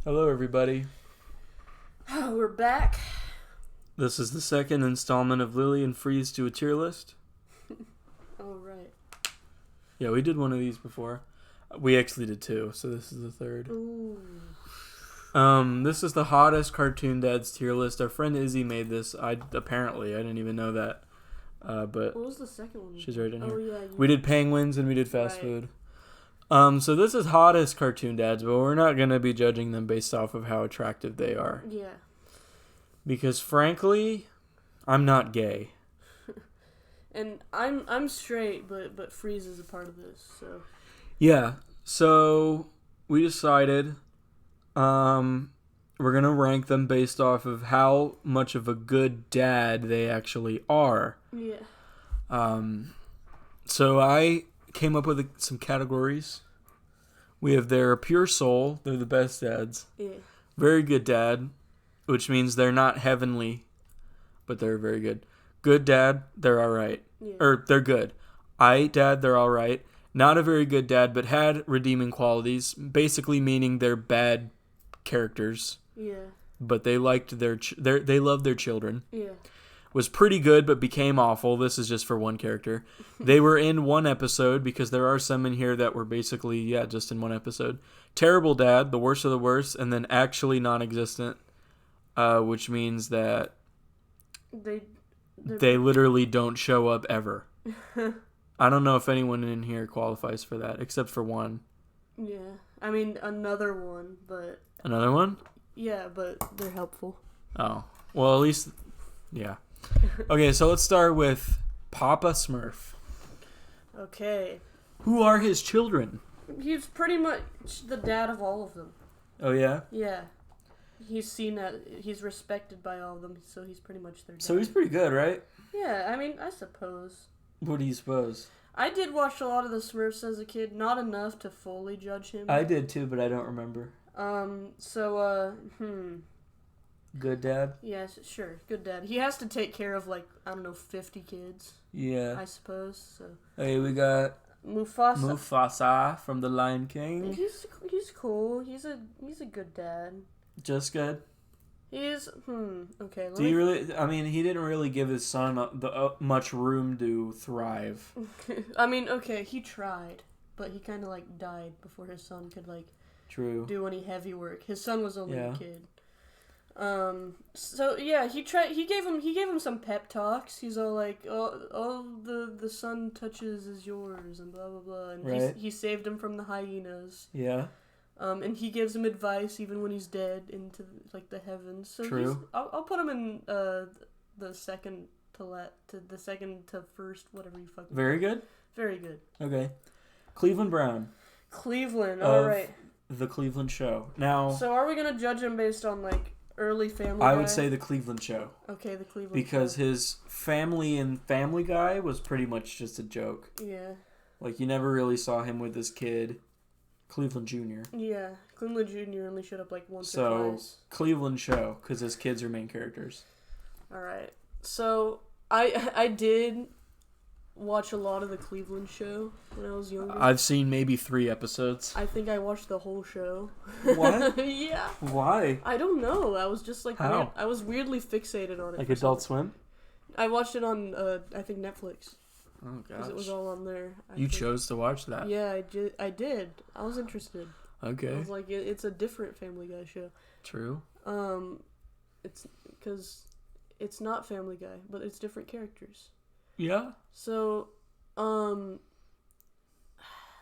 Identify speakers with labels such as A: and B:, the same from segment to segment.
A: Hello, everybody.
B: Oh, we're back.
A: This is the second installment of Lily and Freeze to a tier list.
B: Oh, right.
A: Yeah, we did one of these before. We actually did two, so this is the third.
B: Ooh.
A: This is the hottest cartoon dads tier list. Our friend Izzy made this. I didn't even know that. But
B: What was the second one?
A: she's right in
B: Oh,
A: here.
B: yeah.
A: We did penguins and we did fast
B: Right.
A: food. So this is hottest cartoon dads, but we're not gonna be judging them based off of how attractive they are.
B: Yeah.
A: Because frankly, I'm not gay.
B: And I'm straight, but Freeze is a part of this, so.
A: Yeah, so we decided we're going to rank them based off of how much of a good dad they actually are.
B: Yeah.
A: So I came up with some categories. We have their pure soul, they're the best dads.
B: Yeah.
A: Very good dad, which means they're not heavenly, but they're very good. Good dad, they're all right.
B: Yeah.
A: Or they're good. I dad, they're all right. Not a very good dad, but had redeeming qualities, basically meaning they're bad characters,
B: Yeah.
A: but they liked they loved their children.
B: Yeah.
A: Was pretty good, but became awful. This is just for one character. They were in one episode, because there are some in here that were basically, just in one episode. Terrible dad, the worst of the worst, and then actually non-existent, which means that they literally don't show up ever. I don't know if anyone in here qualifies for that, except for one.
B: Yeah. I mean, another one, but.
A: Another one?
B: Yeah, but they're helpful.
A: Oh. Well, at least, yeah. Okay, so let's start with Papa Smurf.
B: Okay.
A: Who are his children?
B: He's pretty much the dad of all of them.
A: Oh, yeah?
B: Yeah. He's respected by all of them, so he's pretty much their dad.
A: So he's pretty good, right?
B: Yeah, I mean, I suppose.
A: What do you suppose?
B: I did watch a lot of the Smurfs as a kid, not enough to fully judge him.
A: I did too, but I don't remember. Good dad?
B: Yes, sure, good dad. He has to take care of, 50 kids.
A: Yeah.
B: I suppose, so.
A: Hey, we got
B: Mufasa.
A: Mufasa from The Lion King.
B: He's cool. He's a good dad.
A: Just good.
B: He's, okay.
A: Do you really, I mean, he didn't really give his son much room to thrive.
B: I mean, okay, he tried, but he kind of, died before his son could,
A: True.
B: do any heavy work. His son was only
A: Yeah.
B: a kid. So yeah, he gave him some pep talks. He's all like, all the sun touches is yours, and blah blah blah. And
A: right.
B: he saved him from the hyenas.
A: Yeah.
B: And he gives him advice even when he's dead into the heavens. So
A: True.
B: I'll put him in the second the second to first, whatever you fucking.
A: Very good.
B: Very good.
A: Okay. Cleveland Brown.
B: Cleveland. All right.
A: The Cleveland Show. Now.
B: So are we gonna judge him based on early Family Guy?
A: I would say the Cleveland Show.
B: Okay, the Cleveland
A: because
B: Show.
A: his family in Family Guy was pretty much just a joke.
B: Yeah.
A: You never really saw him with his kid, Cleveland Jr.
B: Yeah, Cleveland Jr. only showed up once
A: so,
B: or twice.
A: Cleveland Show, because his kids are main characters.
B: Alright, so I did watch a lot of the Cleveland Show when I was younger.
A: I've seen maybe 3 episodes.
B: I think I watched the whole show.
A: What?
B: Yeah.
A: Why?
B: I don't know. I was just
A: How?
B: weird. I was weirdly fixated on it.
A: Adult Swim?
B: I watched it on I think Netflix.
A: Oh gosh.
B: Because it was all on there.
A: You chose to watch that.
B: Yeah, I did. I was interested.
A: Okay.
B: I was like, it's a different Family Guy show.
A: True.
B: It's because it's not Family Guy, but it's different characters.
A: Yeah.
B: So,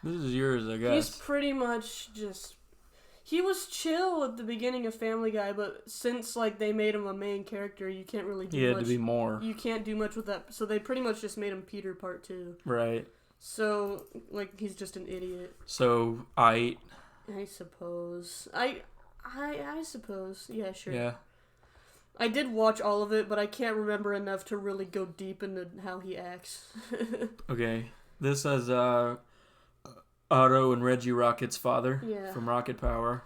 A: this is yours, I guess.
B: he's pretty much just. He was chill at the beginning of Family Guy, but since they made him a main character, you can't really do much.
A: He had to be more.
B: You can't do much with that, so they pretty much just made him Peter Part 2.
A: Right.
B: So he's just an idiot.
A: So I
B: suppose. I suppose. Yeah, sure.
A: Yeah.
B: I did watch all of it, but I can't remember enough to really go deep into how he acts.
A: Okay. This is Otto and Reggie Rocket's father from Rocket Power.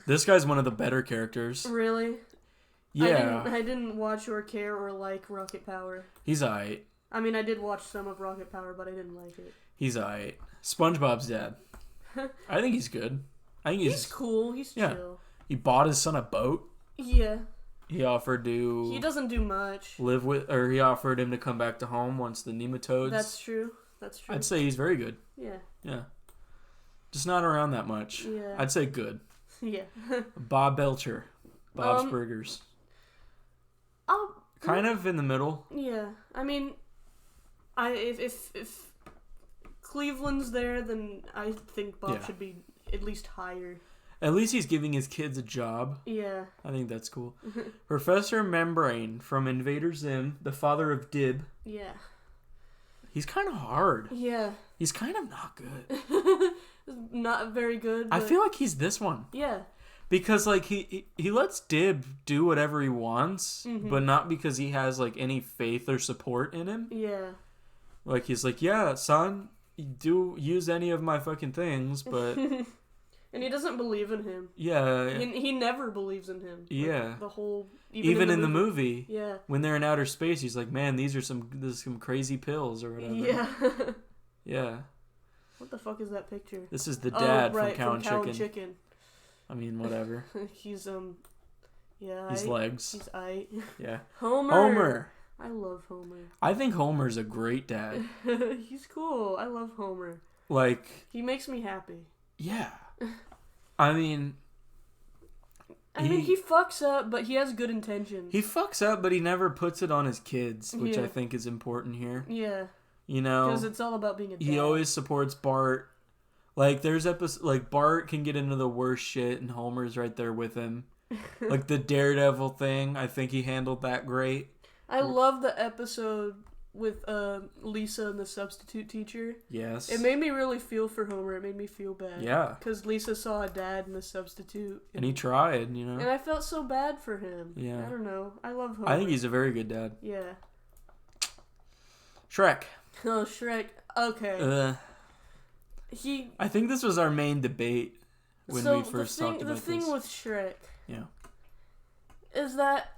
A: This guy's one of the better characters.
B: Really?
A: Yeah.
B: I didn't watch or care or like Rocket Power.
A: He's aight.
B: I mean, I did watch some of Rocket Power, but I didn't like it.
A: He's aight. SpongeBob's dad. I think he's good. I think
B: he's cool. He's chill.
A: He bought his son a boat.
B: Yeah.
A: He offered to...
B: He doesn't do much.
A: He offered him to come back to home once the nematodes...
B: That's true.
A: I'd say he's very good.
B: Yeah.
A: Yeah. Just not around that much.
B: Yeah.
A: I'd say good.
B: Yeah.
A: Bob Belcher. Bob's Burgers. Kind of in the middle.
B: Yeah. I mean, if Cleveland's there, then I think Bob should be at least higher.
A: At least he's giving his kids a job.
B: Yeah.
A: I think that's cool. Professor Membrane from Invader Zim, the father of Dib.
B: Yeah. He's
A: kind of hard.
B: Yeah.
A: He's kind of not good.
B: Not very good. But...
A: I feel like he's this one.
B: Yeah.
A: Because, like, he lets Dib do whatever he wants, but not because he has, like, any faith or support in him.
B: Yeah.
A: Like, he's like, yeah, son, do use any of my fucking things, but...
B: And he doesn't believe in him.
A: Yeah.
B: He never believes in him.
A: Yeah.
B: Like, the whole...
A: Even in the movie.
B: Yeah.
A: When they're in outer space, he's like, man, these are some crazy pills or whatever.
B: Yeah.
A: Yeah.
B: What the fuck is that picture?
A: This is the dad
B: from
A: Cow and
B: Chicken.
A: I mean, whatever.
B: He's yeah.
A: He's legs.
B: He's
A: Yeah.
B: Homer. I love Homer.
A: I think Homer's a great dad.
B: He's cool. I love Homer.
A: Like,
B: he makes me happy.
A: Yeah. I mean,
B: he fucks up, but he has good intentions.
A: He fucks up, but he never puts it on his kids, which I think is important here.
B: Yeah.
A: You know,
B: because it's all about being a dad.
A: He always supports Bart. Like, there's like Bart can get into the worst shit, and Homer's right there with him. Like the Daredevil thing, I think he handled that great.
B: I love the episode with Lisa and the substitute teacher.
A: Yes.
B: It made me really feel for Homer. It made me feel bad.
A: Yeah.
B: Because Lisa saw a dad in the substitute.
A: And he tried, you know.
B: And I felt so bad for him.
A: Yeah.
B: I don't know. I love Homer.
A: I think he's a very good dad.
B: Yeah.
A: Shrek.
B: Oh, Shrek. Okay.
A: I think this was our main debate when we first talked about this.
B: The thing with Shrek.
A: Yeah.
B: Is that...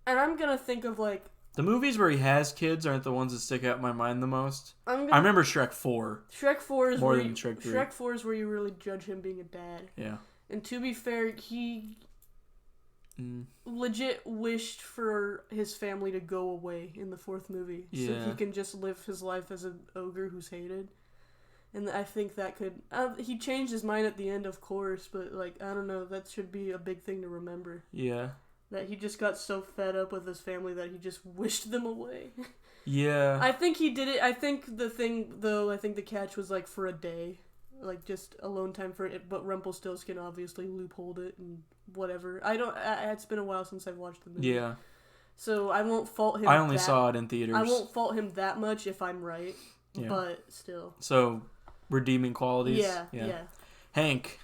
B: And I'm going to think of, like...
A: The movies where he has kids aren't the ones that stick out in my mind the most. I remember Shrek 4.
B: Shrek 4 is
A: more than Shrek 3.
B: Shrek 4 is where you really judge him being a dad.
A: Yeah.
B: And to be fair, he legit wished for his family to go away in the fourth movie. Yeah. So he can just live his life as an ogre who's hated. And I think that could... he changed his mind at the end, of course, but, like, I don't know, that should be a big thing to remember.
A: Yeah.
B: That he just got so fed up with his family that he just wished them away.
A: Yeah.
B: I think he did it. I think the thing, though, I think the catch was, like, for a day. Like, just alone time for it. But Rumpelstiltskin obviously loopholed it and whatever. It's been a while since I've watched the movie.
A: Yeah.
B: So I won't fault him.
A: I only saw it in theaters.
B: I won't fault him that much if I'm right. Yeah. But still.
A: So, redeeming qualities?
B: Yeah.
A: Hank.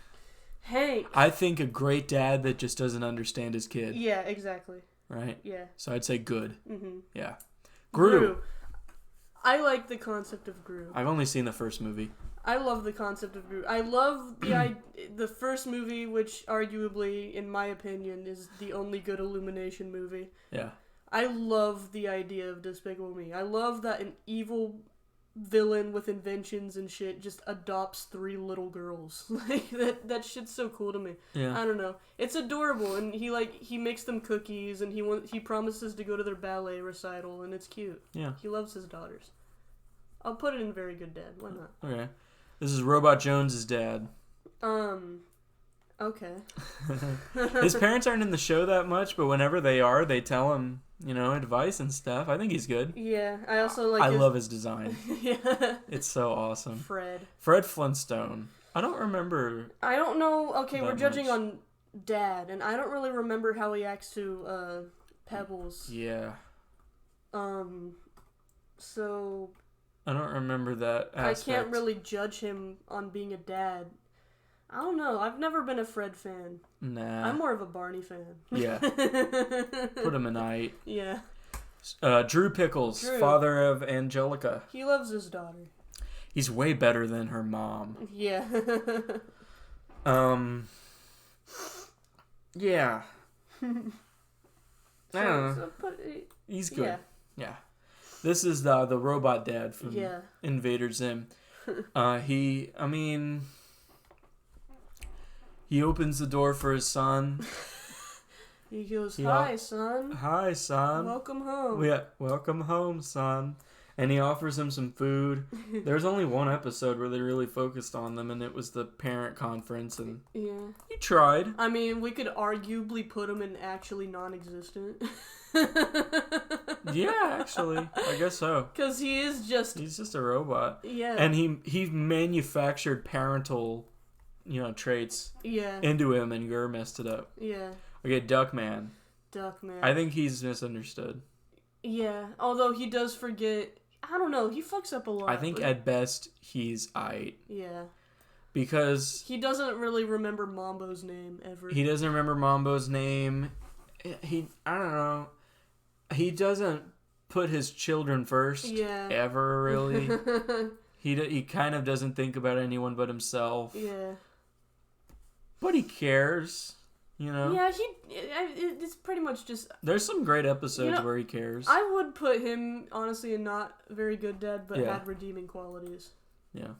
B: Hank.
A: I think a great dad that just doesn't understand his kid.
B: Yeah, exactly.
A: Right?
B: Yeah.
A: So I'd say good.
B: Mm-hmm.
A: Yeah. Gru.
B: I like the concept of Gru.
A: I've only seen the first movie.
B: I love the concept of Gru. I love the first movie, which arguably, in my opinion, is the only good Illumination movie.
A: Yeah. I
B: love the idea of Despicable Me. I love that an evil villain with inventions and shit just adopts 3 little girls. Like that shit's so cool to me.
A: Yeah.
B: I don't know. It's adorable, and he makes them cookies, and he promises to go to their ballet recital, and it's cute.
A: Yeah.
B: He loves his daughters. I'll put it in Very Good Dad. Why not?
A: Okay. This is Robot Jones's dad.
B: Okay.
A: His parents aren't in the show that much, but whenever they are, they tell him, advice and stuff. I think he's good.
B: Yeah, I also like.
A: I love his design.
B: Yeah.
A: It's so awesome.
B: Fred
A: Flintstone. I don't remember.
B: I don't know. Okay, we're judging on Dad, and I don't really remember how he acts to Pebbles.
A: Yeah.
B: So.
A: I don't remember that aspect.
B: I can't really judge him on being a dad. I don't know. I've never been a Fred fan.
A: Nah.
B: I'm more of a Barney fan.
A: Yeah. Put him in I.
B: Yeah.
A: Drew Pickles, father of Angelica.
B: He loves his daughter.
A: He's way better than her mom.
B: Yeah.
A: Yeah. I don't know. He's good. Yeah. This is the robot dad from He opens the door for his son.
B: He goes, "Hi, son.
A: Hi, son.
B: Welcome home."
A: Yeah, welcome home, son. And he offers him some food. There's only one episode where they really focused on them, and it was the parent conference. And
B: yeah,
A: he tried.
B: I mean, we could arguably put him in actually non-existent.
A: Yeah, actually, I guess so.
B: Because he's just
A: a robot.
B: Yeah.
A: And he manufactured parental, traits.
B: Yeah.
A: Into him, and Gur messed it up.
B: Yeah.
A: Okay, Duckman.
B: Duckman.
A: I think he's misunderstood.
B: Yeah, although he does forget. I don't know. He fucks up a lot.
A: I think at best he's aight.
B: Yeah.
A: Because
B: he doesn't really remember Mambo's name ever.
A: He doesn't remember Mambo's name. I don't know. He doesn't put his children first.
B: Yeah.
A: Ever really. He kind of doesn't think about anyone but himself.
B: Yeah.
A: But he cares.
B: Yeah, it's pretty much just...
A: There's some great episodes where he cares.
B: I would put him, honestly, a not very good dad, but had redeeming qualities.
A: Yeah.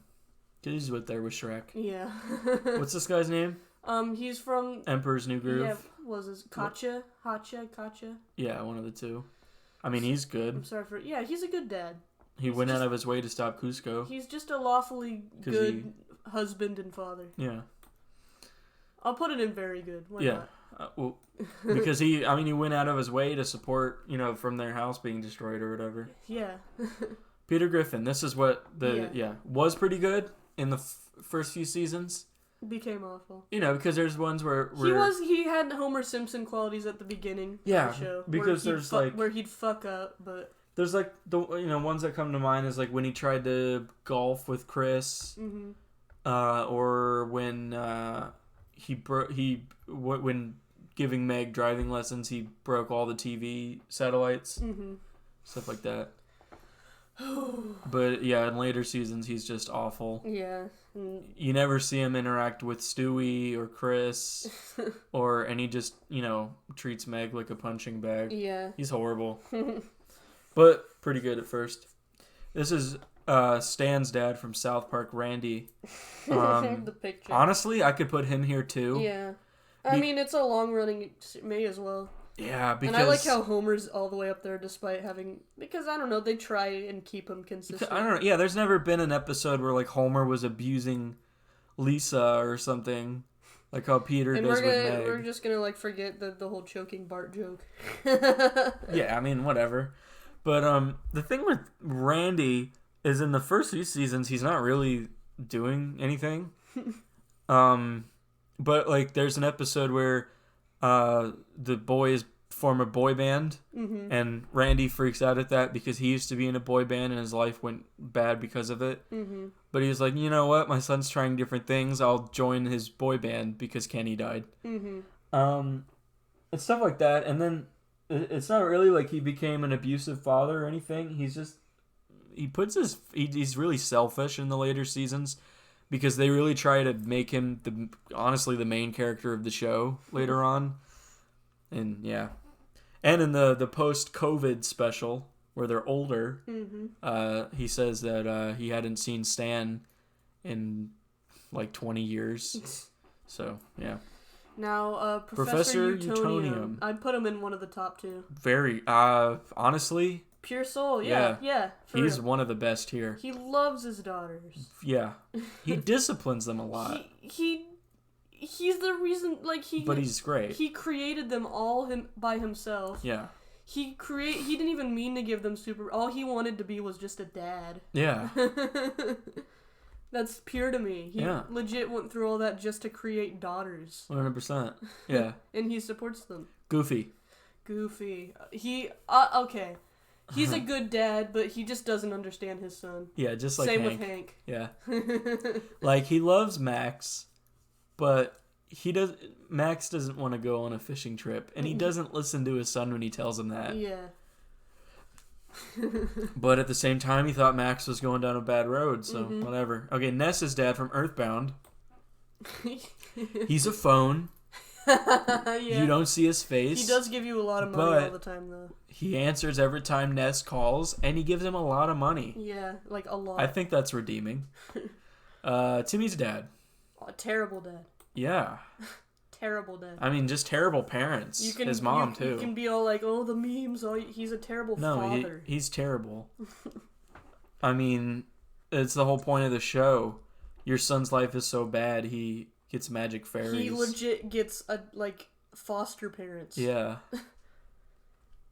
A: Because he's there with Shrek.
B: Yeah.
A: What's this guy's name?
B: He's from...
A: Emperor's New Groove.
B: Yeah, was his Katya? Katya?
A: Yeah, one of the two. I mean, he's good.
B: I'm sorry for... Yeah, he's a good dad.
A: He went out of his way to stop Cusco.
B: He's just a lawfully good husband and father.
A: Yeah.
B: I'll put it in very good. Why
A: not? Because he went out of his way to support, from their house being destroyed or whatever.
B: Yeah.
A: Peter Griffin. This is what was pretty good in the first few seasons.
B: Became awful.
A: Because there's ones where
B: he had Homer Simpson qualities at the beginning of the show.
A: Because there's
B: where he'd fuck up, but
A: there's like the ones that come to mind is like when he tried to golf with Chris, or when when giving Meg driving lessons, he broke all the TV satellites, stuff like that. But yeah, in later seasons, he's just awful.
B: Yeah.
A: You never see him interact with Stewie or Chris, and he just, treats Meg like a punching bag.
B: Yeah.
A: He's horrible. But pretty good at first. This is Stan's dad from South Park, Randy.
B: The picture.
A: Honestly, I could put him here too.
B: Yeah. I mean, it's a long-running... May as well.
A: Yeah, because...
B: And I like how Homer's all the way up there despite having... Because, I don't know, they try and keep him consistent.
A: I don't know. Yeah, there's never been an episode where, like, Homer was abusing Lisa or something. Like how Peter does with Meg.
B: We're just gonna, forget the whole choking Bart joke.
A: Yeah, I mean, whatever. But, the thing with Randy is in the first few seasons, he's not really doing anything. But, there's an episode where the boys form a boy band, and Randy freaks out at that because he used to be in a boy band and his life went bad because of it. But he's like, you know what? My son's trying different things. I'll join his boy band because Kenny died. And stuff like that. And then it's not really like he became an abusive father or anything. He's just... He's really selfish in the later seasons. Because they really try to make him, the main character of the show later on. And, yeah. And in the post-COVID special, where they're older, he says that he hadn't seen Stan in, 20 years. So, yeah.
B: Now, Professor Utonium. I'd put him in one of the top two.
A: Very, honestly...
B: Pure soul, yeah.
A: He's real. One of the best here.
B: He loves his daughters.
A: Yeah. He disciplines them a lot.
B: He's the reason,
A: But he's great.
B: He created them all by himself.
A: Yeah.
B: He didn't even mean to give them all he wanted to be was just a dad.
A: Yeah.
B: That's pure to me. He legit went through all that just to create daughters.
A: 100%. Yeah.
B: And he supports them.
A: Goofy.
B: Okay. He's a good dad, but he just doesn't understand his son.
A: Yeah, just like
B: Same
A: Hank.
B: with Hank.
A: Yeah. He loves Max, but Max doesn't want to go on a fishing trip, and he doesn't listen to his son when he tells him that.
B: Yeah.
A: But at the same time, he thought Max was going down a bad road, so whatever. Okay, Ness's dad from Earthbound. He's a phone.
B: Yeah.
A: You don't see his face.
B: He does give you a lot of money all the time, though.
A: He answers every time Ness calls, and he gives him a lot of money.
B: Yeah, a lot.
A: I think that's redeeming. Timmy's dad.
B: A terrible dad.
A: Yeah.
B: Terrible dad.
A: I mean, just terrible parents. His mom, too.
B: You can be all like, oh, the memes. Oh, he's a terrible father.
A: No, he's terrible. I mean, it's the whole point of the show. Your son's life is so bad, he gets magic fairies.
B: He legit gets, foster parents.
A: Yeah.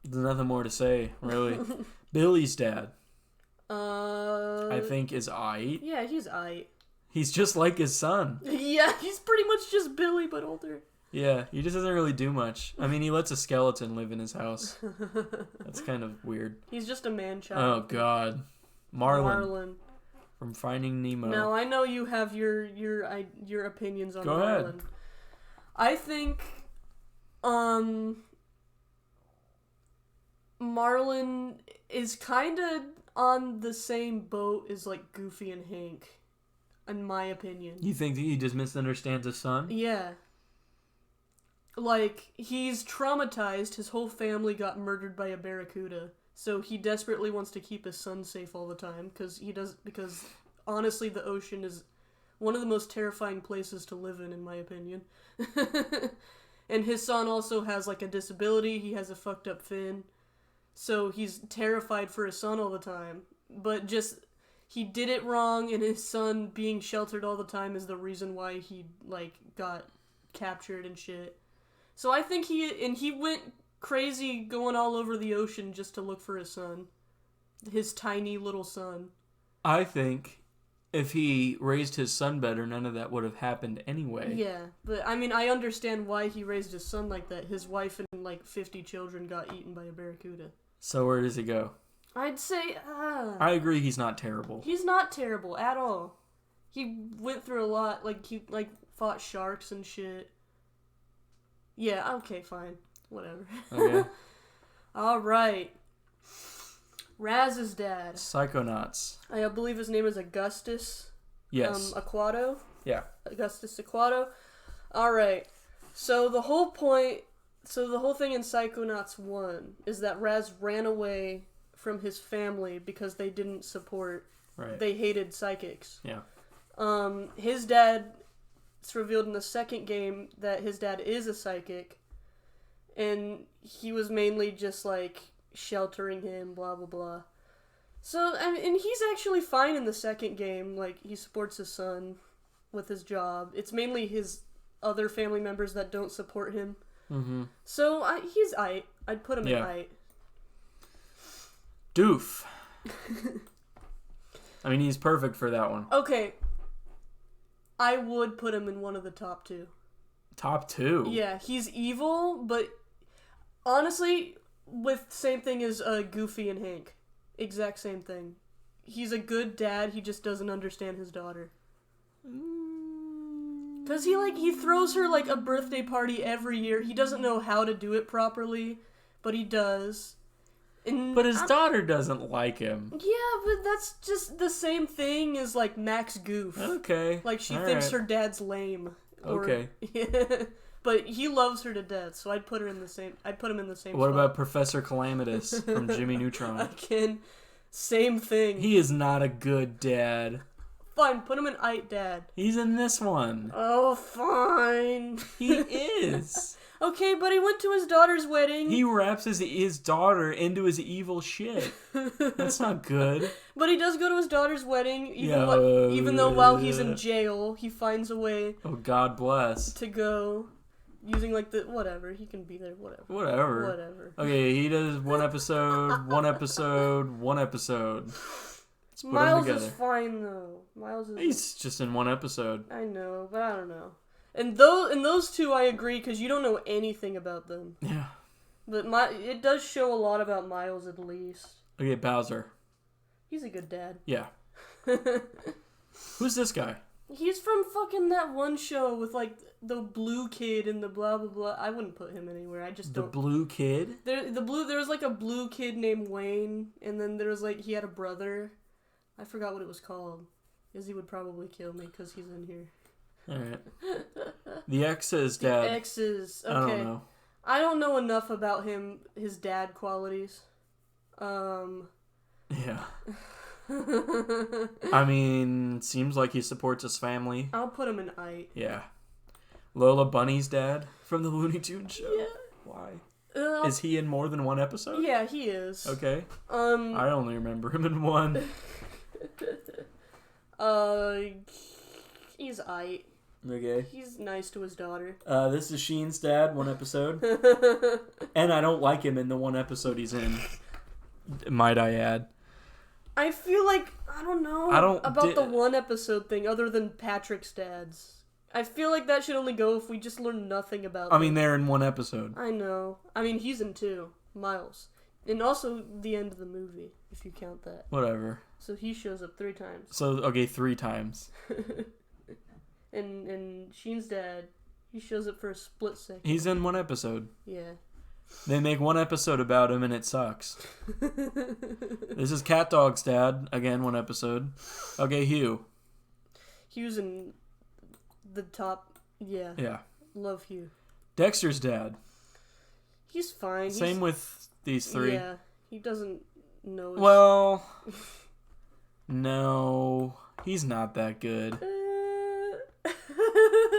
A: There's nothing more to say, really. Billy's dad. I think is aight.
B: Yeah, he's aight.
A: He's just like his son.
B: Yeah, he's pretty much just Billy, but older.
A: Yeah, he just doesn't really do much. I mean, he lets a skeleton live in his house. That's kind of weird.
B: He's just a man-child.
A: Oh, God. Marlin. From Finding Nemo.
B: Now, I know you have your opinions on
A: Go
B: Marlin.
A: ahead.
B: I think, Marlin is kind of on the same boat as, Goofy and Hank, in my opinion.
A: You think that he just misunderstands his son?
B: Yeah. He's traumatized. His whole family got murdered by a barracuda. So he desperately wants to keep his son safe all the time. Because, honestly, the ocean is one of the most terrifying places to live in my opinion. And his son also has, a disability. He has a fucked up fin. So he's terrified for his son all the time. But he did it wrong, and his son being sheltered all the time is the reason why he, got captured and shit. So I think he went crazy going all over the ocean just to look for his son. His tiny little son.
A: I think if he raised his son better, none of that would have happened anyway.
B: Yeah, but I mean, I understand why he raised his son like that. His wife and 50 children got eaten by a barracuda.
A: So where does he go?
B: I'd say,
A: I agree he's not terrible.
B: He's not terrible at all. He went through a lot, he fought sharks and shit. Yeah, okay, fine. Whatever.
A: Okay.
B: Alright. Raz's dad.
A: Psychonauts.
B: I believe his name is Augustus.
A: Yes.
B: Aquato.
A: Yeah.
B: Augustus Aquato. Alright. So the whole thing in Psychonauts 1 is that Raz ran away from his family because they didn't support.
A: Right.
B: They hated psychics.
A: Yeah.
B: His dad, it's revealed in the second game that his dad is a psychic, and he was mainly just sheltering him, blah blah blah. So and he's actually fine in the second game. He supports his son with his job. It's mainly his other family members that don't support him.
A: Mm-hmm.
B: So he's aight. I'd put him in aight.
A: Doof. I mean, he's perfect for that one.
B: Okay. I would put him in one of the top two.
A: Top two?
B: Yeah, he's evil, but honestly, with same thing as Goofy and Hank. Exact same thing. He's a good dad, he just doesn't understand his daughter. Because he throws her a birthday party every year. He doesn't know how to do it properly, but he does.
A: But his daughter doesn't like him.
B: Yeah, but that's just the same thing as Max Goof.
A: Okay.
B: She thinks her dad's lame.
A: Okay.
B: Yeah. But he loves her to death, so I'd put him in the same spot.
A: What about Professor Calamitous from Jimmy Neutron?
B: Again, same thing.
A: He is not a good dad.
B: Fine, put him in aight dad.
A: He's in this one.
B: Oh, fine.
A: He is.
B: Okay, but he went to his daughter's wedding.
A: He wraps his daughter into his evil shit. That's not good.
B: But he does go to his daughter's wedding, even though while he's in jail, he finds a way.
A: Oh, God bless.
B: To go, using whatever, he can be there, whatever.
A: Okay, he does one episode. Let's put
B: Miles
A: them together.
B: is fine though.
A: He's just in one episode.
B: I know, but I don't know. And those two, I agree, because you don't know anything about them.
A: Yeah.
B: But it does show a lot about Miles, at least.
A: Okay, Bowser.
B: He's a good dad.
A: Yeah. Who's this guy?
B: He's from fucking that one show with, the blue kid and the blah, blah, blah. I wouldn't put him anywhere. I just don't.
A: The blue kid?
B: There was, a blue kid named Wayne, and then there was, he had a brother. I forgot what it was called. Because he would probably kill me, because he's in here.
A: Alright. The X is dad.
B: The X is... Okay.
A: I don't know.
B: I don't know enough about his dad qualities.
A: Yeah. I mean, seems like he supports his family.
B: I'll put him in aight.
A: Yeah. Lola Bunny's dad from the Looney Tunes show.
B: Yeah.
A: Why? Is he in more than one episode?
B: Yeah, he is.
A: Okay. I only remember him in one.
B: He's aight.
A: Okay.
B: He's nice to his daughter.
A: This is Sheen's dad, one episode. And I don't like him in the one episode he's in. Might I add.
B: I feel like, I don't know about the one episode thing other than Patrick's dad's. I feel like that should only go if we just learn nothing about
A: I mean, they're in one episode.
B: I know. I mean, he's in 2. Miles. And also the end of the movie, if you count that.
A: Whatever.
B: So he shows up 3 times.
A: So, okay, 3 times.
B: and Sheen's dad, he shows up for a split second.
A: He's in one episode.
B: Yeah.
A: They make one episode about him and it sucks. This is Cat Dog's dad. Again, one episode. Okay, Hugh.
B: Hugh's in the top. Yeah.
A: Yeah.
B: Love Hugh.
A: Dexter's dad.
B: He's fine.
A: Same with these 3.
B: Yeah. He doesn't know.
A: Well, no. He's not that good.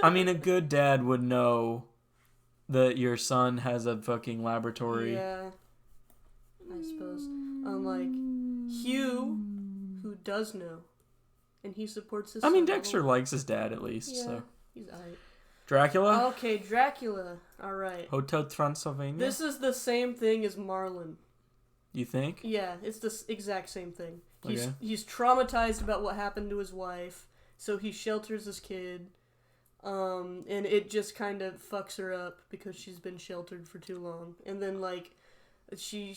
A: I mean, a good dad would know that your son has a fucking laboratory.
B: Yeah. I suppose. Unlike Hugh, who does know. And he supports his son.
A: I mean, Dexter likes his dad at least,
B: yeah,
A: so.
B: He's alright.
A: Dracula?
B: Okay, Dracula. Alright.
A: Hotel Transylvania?
B: This is the same thing as Marlon.
A: You think?
B: Yeah, it's the exact same thing.
A: Okay.
B: He's traumatized about what happened to his wife, so he shelters his kid. And it just kind of fucks her up because she's been sheltered for too long. And then like she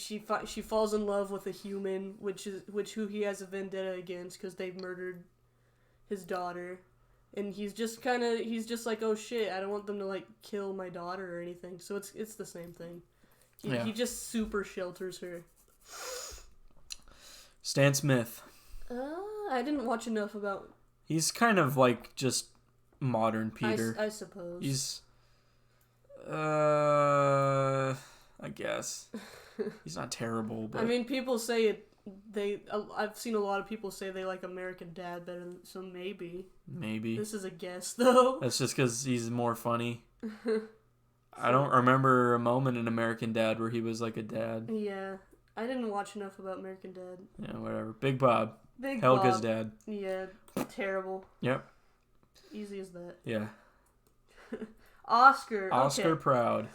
B: falls in love with a human, who he has a vendetta against because they've murdered his daughter. And he's just like, oh shit, I don't want them to like kill my daughter or anything. So it's the same thing. He just super shelters her.
A: Stan Smith.
B: I didn't watch enough about.
A: He's kind of like just modern Peter.
B: I suppose.
A: He's, I guess. He's not terrible, but.
B: I mean, people say it. I've seen a lot of people say they like American Dad better, so maybe.
A: Maybe.
B: This is a guess, though.
A: That's just because he's more funny. I don't remember a moment in American Dad where he was like a dad.
B: Yeah. I didn't watch enough about American Dad.
A: Yeah, whatever. Big Bob.
B: Bob.
A: Helga's dad.
B: Yeah, terrible.
A: Yep.
B: Easy as that.
A: Yeah.
B: Oscar.
A: Oscar
B: okay.
A: Proud.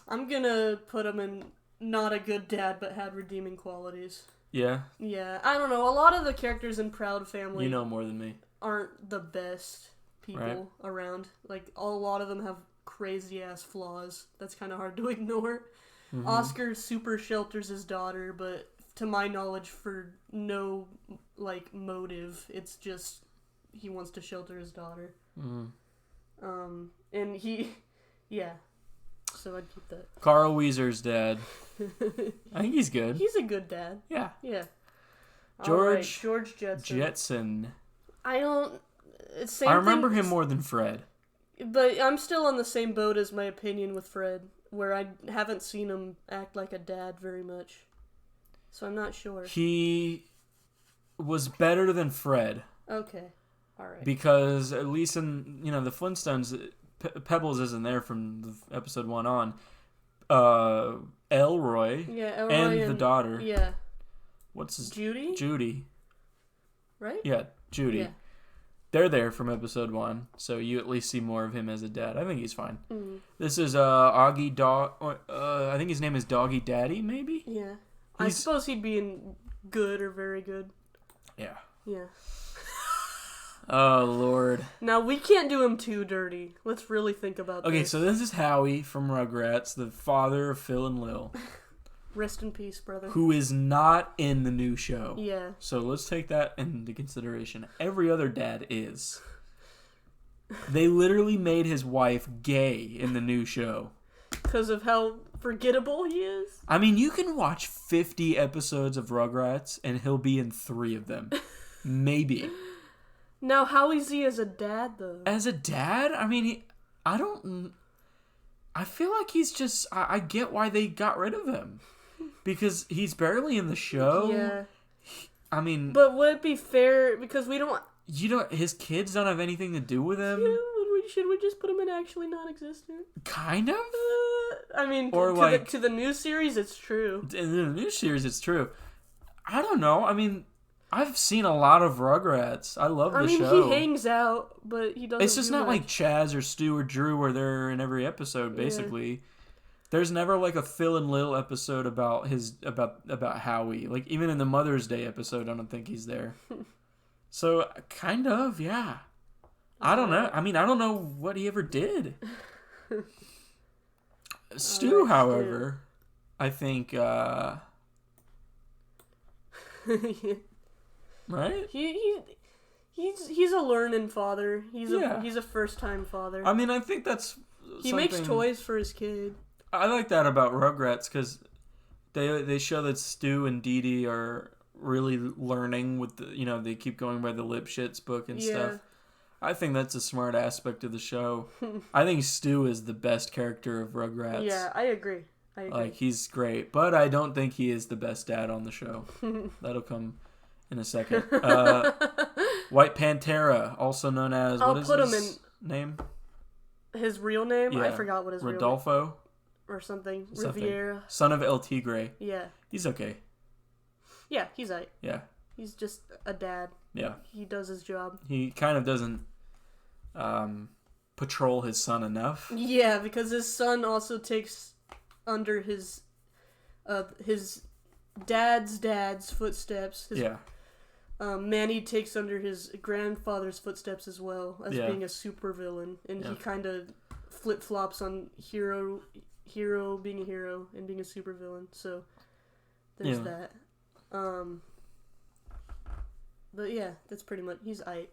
B: I'm gonna put him in not a good dad, but had redeeming qualities.
A: Yeah?
B: Yeah, I don't know. A lot of the characters in Proud Family...
A: You know more than me.
B: ...aren't the best people around. Like, a lot of them have crazy-ass flaws. That's kind of hard to ignore. Mm-hmm. Oscar super shelters his daughter, but to my knowledge, for no, like, motive. It's just he wants to shelter his daughter. Mm-hmm. And he... Yeah. So I'd keep that.
A: Carl Weezer's dad. I think he's good.
B: He's a good dad.
A: Yeah.
B: Yeah.
A: George
B: Jetson. I
A: remember him more than Fred.
B: But I'm still on the same boat as my opinion with Fred, where I haven't seen him act like a dad very much. So I'm not sure. He
A: was better than Fred.
B: Okay. All right.
A: Because at least in, the Flintstones, Pebbles isn't there from episode 1 on. Elroy.
B: Yeah, Elroy
A: and the daughter.
B: Yeah.
A: What's his...
B: Judy?
A: Judy.
B: Right?
A: Yeah, Judy.
B: Yeah.
A: They're there from episode 1, so you at least see more of him as a dad. I think he's fine.
B: Mm.
A: This is Augie Dog. I think his name is Doggy Daddy, maybe?
B: Yeah. I suppose he'd be in good or very good.
A: Yeah.
B: Yeah.
A: Oh, Lord.
B: Now, we can't do him too dirty. Let's really think about this.
A: Okay, so this is Howie from Rugrats, the father of Phil and Lil.
B: Rest in peace, brother.
A: Who is not in the new show.
B: Yeah.
A: So let's take that into consideration. Every other dad is. They literally made his wife gay in the new show.
B: Because of how forgettable he is?
A: I mean, you can watch 50 episodes of Rugrats and he'll be in 3 of them. Maybe.
B: Now, how is he as a dad, though?
A: As a dad? I mean, I feel like he's just... I get why they got rid of him. Because he's barely in the show.
B: Yeah.
A: I mean...
B: But would it be fair... Because we don't...
A: His kids don't have anything to do with him.
B: Yeah, would we should we just put him in actually non-existent?
A: Kind of.
B: I mean,
A: or
B: to the new series, it's true.
A: In the new series, it's true. I don't know. I mean, I've seen a lot of Rugrats. I love the show.
B: He hangs out, but he doesn't.
A: It's just not like Chaz or Stu or Drew where they're in every episode. Basically, yeah. There's never like a Phil and Lil episode about about Howie. Like even in the Mother's Day episode, I don't think he's there. So kind of, yeah. I don't know. I mean, I don't know what he ever did. Stu, however, I think. Yeah. Right?
B: He's a learning father. He's a first time father.
A: I mean, I think that's.
B: He makes toys for his kid.
A: I like that about Rugrats because they show that Stu and Dee Dee are really learning with the, they keep going by the Lipschitz book and stuff. I think that's a smart aspect of the show. I think Stu is the best character of Rugrats.
B: Yeah, I agree.
A: Like, he's great, but I don't think he is the best dad on the show. That'll come in a second. White Pantera, also known as, what is his name?
B: His real name?
A: Yeah.
B: I forgot what his real name.
A: Rodolfo?
B: Or something. Riviera.
A: Son of El Tigre.
B: Yeah.
A: He's okay.
B: Yeah, he's right.
A: Yeah.
B: He's just a dad.
A: Yeah.
B: He does his job.
A: He kind of doesn't patrol his son enough.
B: Yeah, because his son also takes under his dad's footsteps. Manny takes under his grandfather's footsteps as well as being a supervillain, and he kind of flip-flops on hero being a hero and being a supervillain. So there's that. But yeah, that's pretty much, he's aight.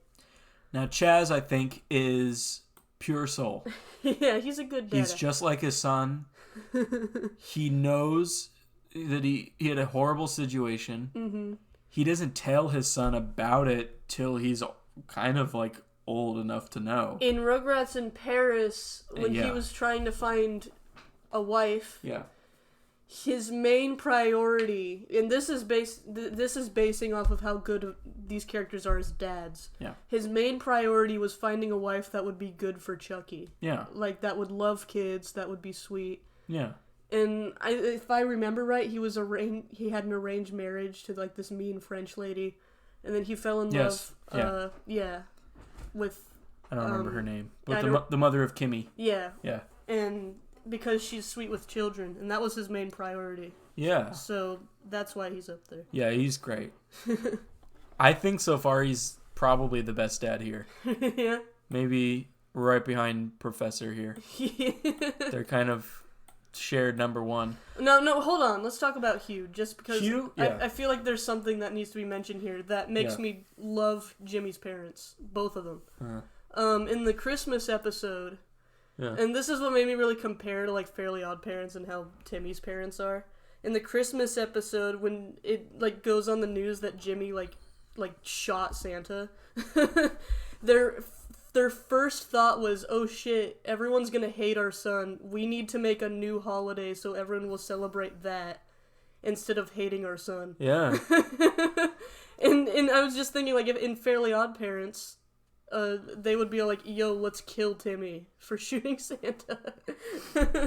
A: Now Chaz, I think, is pure soul.
B: Yeah, he's a good dad.
A: He's just like his son. He knows that he had a horrible situation. Mm-hmm. He doesn't tell his son about it till he's kind of like old enough to know.
B: In Rugrats in Paris, when he was trying to find a wife, his main priority, and this is basing off of how good these characters are as dads. Yeah. His main priority was finding a wife that would be good for Chucky. Yeah. Like, that would love kids, that would be sweet. Yeah. And if I remember right, he had an arranged marriage to like this mean French lady, and then he fell in love. With
A: I don't remember her name, but the mother of Kimmy.
B: Yeah. Yeah. And because she's sweet with children, and that was his main priority. Yeah. So that's why he's up there.
A: Yeah, he's great. I think so far he's probably the best dad here. Yeah. Maybe right behind Professor here. They're kind of shared number one.
B: No, hold on. Let's talk about Hugh, just because I feel like there's something that needs to be mentioned here that makes me love Jimmy's parents, both of them. In the Christmas episode, and this is what made me really compare to like Fairly Odd Parents and how Timmy's parents are. In the Christmas episode, when it like goes on the news that Jimmy like shot Santa, their first thought was, oh shit, everyone's gonna hate our son. We need to make a new holiday so everyone will celebrate that instead of hating our son. Yeah. and I was just thinking, like, if in Fairly Odd Parents, they would be like, yo, let's kill Timmy for shooting Santa.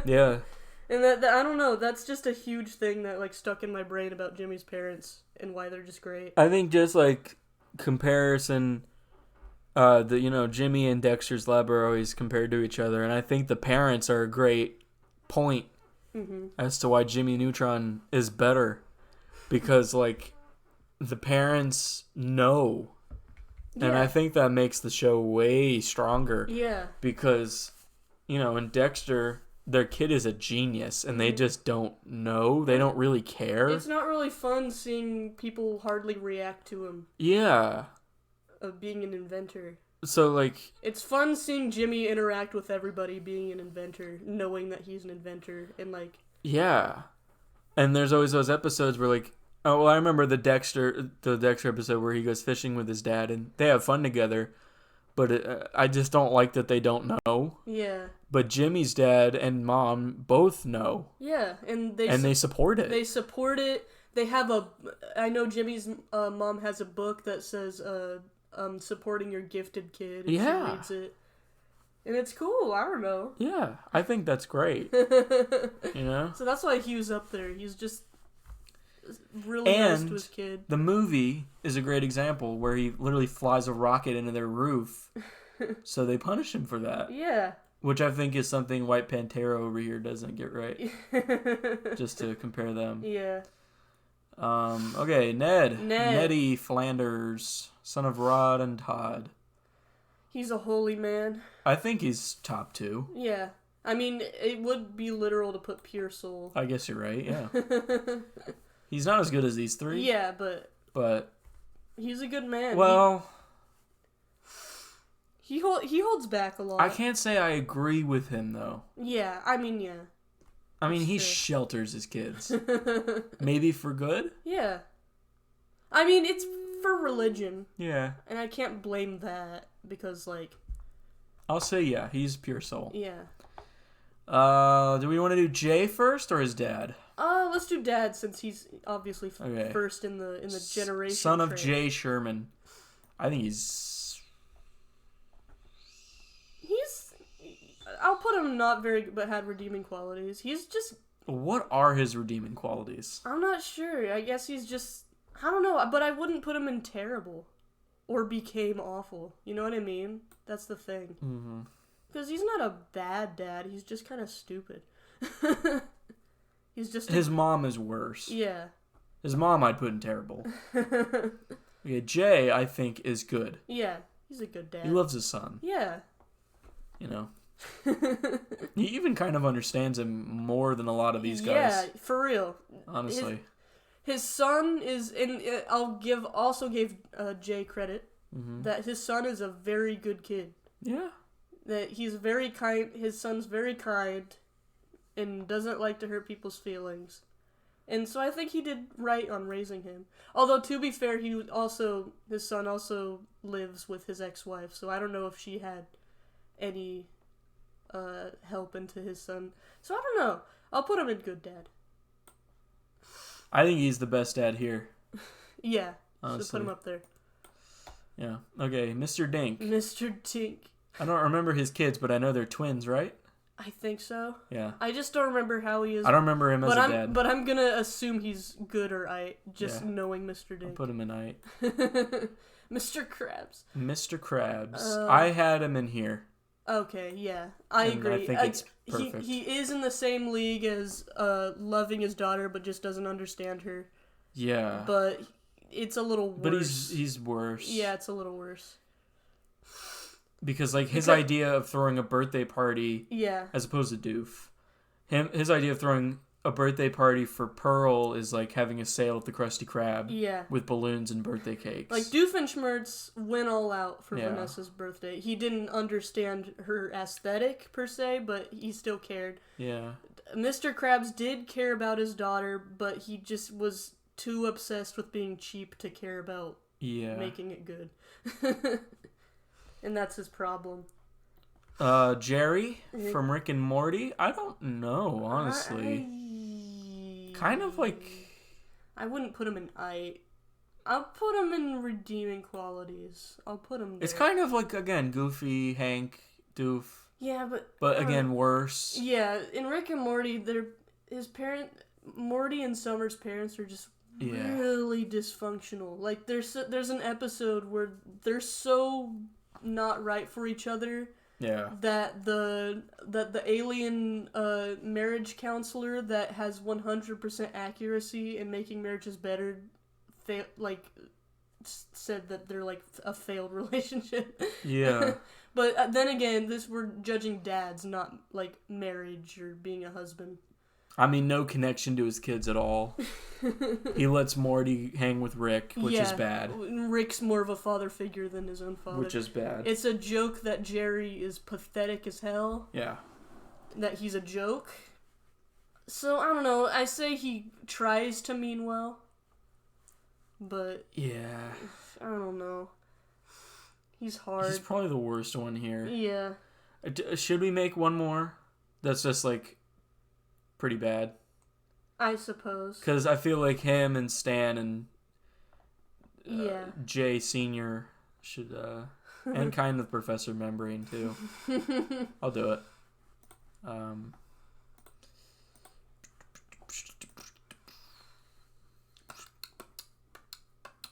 B: Yeah. And that I don't know, that's just a huge thing that like stuck in my brain about Jimmy's parents and why they're just great.
A: I think just like comparison, Jimmy and Dexter's Lab are always compared to each other, and I think the parents are a great point as to why Jimmy Neutron is better, because like the parents know, and I think that makes the show way stronger. Yeah, because in Dexter, their kid is a genius, and they just don't know. They don't really care.
B: It's not really fun seeing people hardly react to him.
A: Yeah.
B: Of being an inventor.
A: So, like...
B: It's fun seeing Jimmy interact with everybody being an inventor, knowing that he's an inventor, and like...
A: Yeah. And there's always those episodes where, like... Oh, well, I remember the Dexter episode where he goes fishing with his dad, and they have fun together, but I just don't like that they don't know. Yeah. But Jimmy's dad and mom both know. Yeah, and they support it.
B: They support it. They have I know Jimmy's mom has a book that says... supporting your gifted kid. And she reads it. And it's cool. I don't know.
A: Yeah, I think that's great. You know?
B: So that's why he was up there. He's just really nice to his kid.
A: The movie is a great example where he literally flies a rocket into their roof. So they punish him for that.
B: Yeah.
A: Which I think is something White Pantera over here doesn't get right. Just to compare them.
B: Yeah.
A: Okay, Ned. Neddy Flanders, son of Rod and Todd.
B: He's a holy man.
A: I think he's top 2.
B: Yeah. I mean, it would be literal to put pure soul.
A: I guess you're right, yeah. He's not as good as these 3.
B: Yeah, but he's a good man.
A: Well,
B: he holds back a lot.
A: I can't say I agree with him, though.
B: Yeah, I mean, yeah.
A: I mean, he shelters his kids. Maybe for good?
B: Yeah. I mean, it's for religion.
A: Yeah.
B: And I can't blame that because, like...
A: I'll say, yeah, he's pure soul.
B: Yeah.
A: Do we want to do Jay first or his dad?
B: Let's do Dad since he's obviously first in the generation.
A: Son of Jay Sherman. I think he's...
B: I'll put him not very good, but had redeeming qualities. He's just...
A: What are his redeeming qualities?
B: I'm not sure. I guess he's just... I don't know, but I wouldn't put him in terrible. Or became awful. You know what I mean? That's the thing.
A: Mm-hmm.
B: Because he's not a bad dad. He's just kind of stupid. He's just...
A: His mom is worse.
B: Yeah.
A: His mom I'd put in terrible. Okay, Jay, I think, is good.
B: Yeah, he's a good dad.
A: He loves his son.
B: Yeah.
A: You know? He even kind of understands him more than a lot of these guys.
B: Yeah, for real.
A: Honestly.
B: His son is... And I'll give Jay credit.
A: Mm-hmm.
B: That his son is a very good kid.
A: Yeah.
B: That he's very kind. His son's very kind. And doesn't like to hurt people's feelings. And so I think he did right on raising him. Although, to be fair, his son also lives with his ex-wife. So I don't know if she had any help into his son. So I don't know. I'll put him in good dad.
A: I think he's the best dad here.
B: Yeah.
A: Honestly.
B: So put him up there.
A: Yeah. Okay, Mr. Dink.
B: Mr. Dink.
A: I don't remember his kids, but I know they're twins, right?
B: I think so.
A: Yeah.
B: I just don't remember how he is.
A: I don't remember him as a dad.
B: But I'm going to assume he's good or knowing Mr. Dink.
A: I'll put him in I.
B: Mr. Krabs.
A: Mr. Krabs. I had him in here.
B: Okay, yeah. I agree.
A: I think it's perfect.
B: He is in the same league as loving his daughter, but just doesn't understand her.
A: Yeah.
B: But it's a little worse.
A: But he's worse.
B: Yeah, it's a little worse.
A: Because his idea of throwing a birthday party, as opposed to Doof, his idea of throwing a birthday party for Pearl is like having a sale at the Krusty Krab, with balloons and birthday cakes. Like
B: Doofenshmirtz went all out for Vanessa's birthday. He didn't understand her aesthetic per se, but he still cared.
A: Yeah.
B: Mr. Krabs did care about his daughter, but he just was too obsessed with being cheap to care about making it good. And that's his problem.
A: Jerry from Rick and Morty? I don't know, honestly. Kind of like...
B: I wouldn't put him in I'll put him in redeeming qualities. I'll put him there.
A: It's kind of like, again, Goofy, Hank, Doof.
B: Yeah,
A: But again, worse.
B: Yeah, in Rick and Morty, Morty and Summer's parents are just really dysfunctional. Like, there's an episode where they're so not right for each other that the alien marriage counselor that has 100% accuracy in making marriages better said that they're like a failed relationship.
A: Yeah.
B: But then again, we're judging dads, not like marriage or being a husband.
A: I mean, no connection to his kids at all. He lets Morty hang with Rick, which is bad.
B: Rick's more of a father figure than his own father.
A: Which is bad.
B: It's a joke that Jerry is pathetic as hell.
A: Yeah.
B: That he's a joke. So, I don't know. I say he tries to mean well. But... yeah. I don't know. He's hard.
A: He's probably the worst one here.
B: Yeah.
A: Should we make one more? That's just like... pretty bad.
B: I suppose.
A: Because I feel like him and Stan and Jay Sr. should And kind of Professor Membrane, too. I'll do it.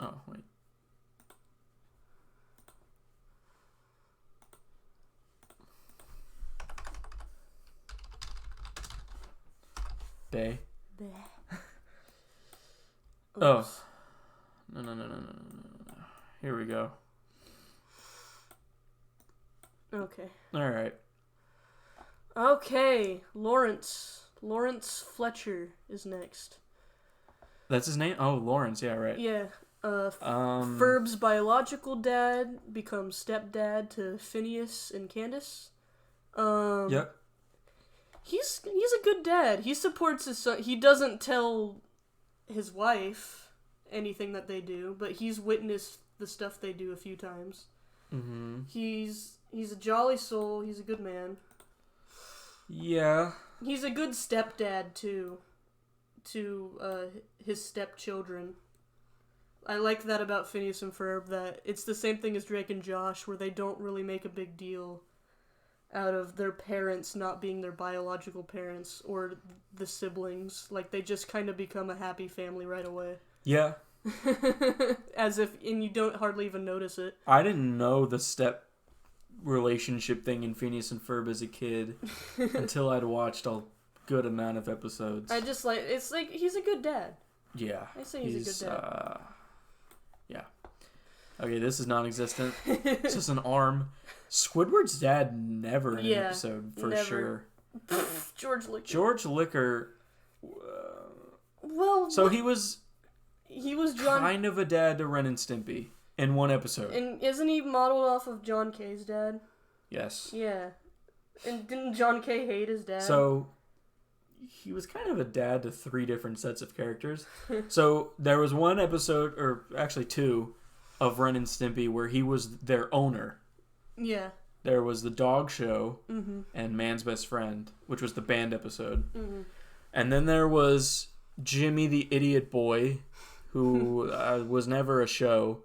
A: Oh, wait. Bay. Oh. No. Here we go.
B: Okay.
A: Alright.
B: Okay. Lawrence Fletcher is next.
A: That's his name? Oh, Lawrence. Yeah, right.
B: Yeah. Ferb's biological dad becomes stepdad to Phineas and Candace.
A: Yep.
B: He's a good dad. He supports his son. He doesn't tell his wife anything that they do, but he's witnessed the stuff they do a few times.
A: Mm-hmm.
B: He's a jolly soul. He's a good man.
A: Yeah.
B: He's a good stepdad too, to his stepchildren. I like that about Phineas and Ferb, that it's the same thing as Drake and Josh, where they don't really make a big deal out of their parents not being their biological parents or the siblings. Like, they just kind of become a happy family right away.
A: Yeah.
B: And you don't hardly even notice it.
A: I didn't know the step relationship thing in Phineas and Ferb as a kid until I'd watched a good amount of episodes.
B: It's like, he's a good dad.
A: Yeah.
B: I say he's a good dad.
A: Yeah. Okay, this is non-existent. It's just an arm. Squidward's dad never in an episode, for
B: never.
A: Sure.
B: George Licker.
A: George Licker.
B: Well,
A: so he was
B: John,
A: kind of a dad to Ren and Stimpy in one episode.
B: And isn't he modeled off of John Kay's dad?
A: Yes.
B: Yeah. And didn't John Kay hate his dad?
A: So he was kind of a dad to 3 different sets of characters. So there was one episode, or actually 2, of Ren and Stimpy where he was their owner.
B: Yeah.
A: There was the dog show and Man's Best Friend, which was the band episode. Mm-hmm. And then there was Jimmy the Idiot Boy, who was never a show.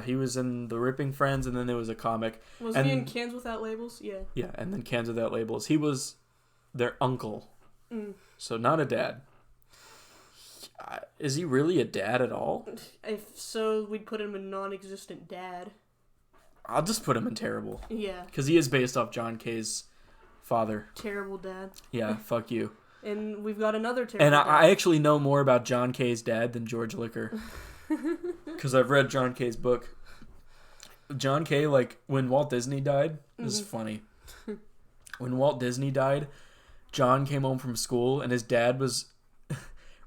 A: He was in The Ripping Friends, and then there was a comic.
B: Wasn't he in Cans Without Labels? Yeah.
A: Yeah, and then Cans Without Labels. He was their uncle. So not a dad. Is he really a dad at all?
B: If so, we'd put him in non-existent dad.
A: I'll just put him in terrible.
B: Yeah.
A: Because he is based off John Kay's father.
B: Terrible dad.
A: Yeah, fuck you.
B: And we've got another terrible
A: And
B: dad.
A: I actually know more about John Kay's dad than George Licker. Because I've read John Kay's book. John Kay, like, when Walt Disney died, this is funny. When Walt Disney died, John came home from school, and his dad was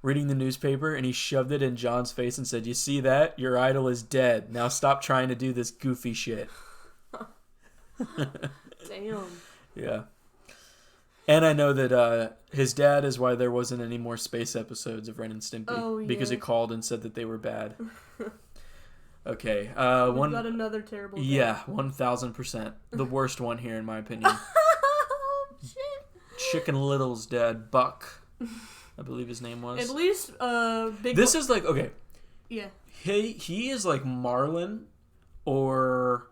A: reading the newspaper, and he shoved it in John's face and said, "You see that? Your idol is dead. Now stop trying to do this goofy shit."
B: Damn.
A: Yeah. And I know that his dad is why there wasn't any more space episodes of Ren and Stimpy.
B: Oh, yeah.
A: Because he called and said that they were bad. Okay.
B: We've got another terrible dad.
A: Yeah, 1,000%. The worst one here, in my opinion.
B: Oh, shit.
A: Chicken Little's dad, Buck, I believe his name was.
B: At least, Big...
A: This is like, okay.
B: Yeah.
A: He is like Marlin or